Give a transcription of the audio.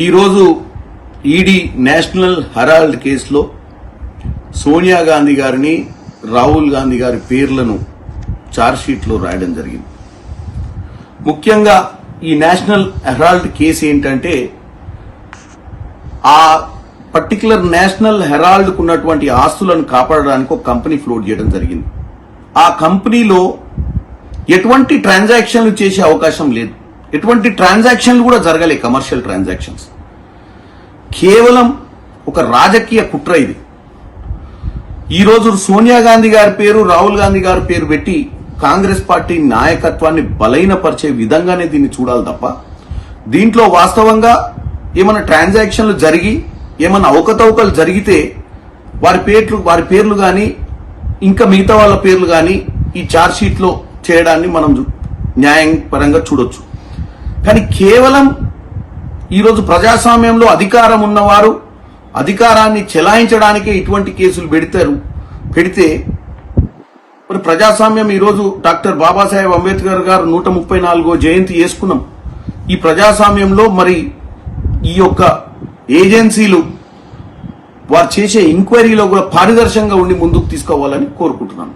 ఈరోజు ED national Herald కేసులో సోనియా గాంధీ గారిని రాహుల్ గాంధీ గారి పేర్లను ఛార్జ్షీట్లో రాయడం జరిగింది. ముఖ్యంగా ఈ నేషనల్ హెరాల్డ్ కేసు ఏంటంటే ఆ పర్టికులర్ నేషనల్ హెరాల్డ్ కు ఉన్నటువంటి ఆస్తులను కాపాడడానికి ఒక కంపెనీ ఫ్లోట్ చేయడం జరిగింది. ఆ కంపెనీలో ఎటువంటి ట్రాన్సాక్షన్లు చేసే అవకాశం లేదు, ఎటువంటి ట్రాన్సాక్షన్లు కూడా జరగలే, కమర్షియల్ ట్రాన్సాక్షన్స్. కేవలం ఒక రాజకీయ కుట్ర ఇది. ఈరోజు సోనియా గాంధీ గారి పేరు, రాహుల్ గాంధీ గారి పేరు పెట్టి కాంగ్రెస్ పార్టీ నాయకత్వాన్ని బలహీనపరిచే విధంగానే దీన్ని చూడాలి తప్ప దీంట్లో వాస్తవంగా ఏమైనా ట్రాన్సాక్షన్లు జరిగి ఏమైనా అవకతవకలు జరిగితే వారి పేర్లు కానీ ఇంకా మిగతా వాళ్ళ పేర్లు కానీ ఈ ఛార్జ్షీట్ లో చేయడాన్ని మనం న్యాయపరంగా చూడొచ్చు. కానీ కేవలం ఈరోజు ప్రజాస్వామ్యంలో అధికారం ఉన్నవారు అధికారాన్ని చెలాయించడానికే ఇటువంటి కేసులు పెడితే మరి ప్రజాస్వామ్యం ఈరోజు డాక్టర్ బాబాసాహెబ్ అంబేద్కర్ గారు 134వ జయంతి చేసుకున్నాం. ఈ ప్రజాస్వామ్యంలో మరి ఈ యొక్క ఏజెన్సీలు వారు చేసే ఎంక్వైరీలో కూడా పారదర్శకంగా ఉండి ముందుకు తీసుకోవాలని కోరుకుంటున్నాను.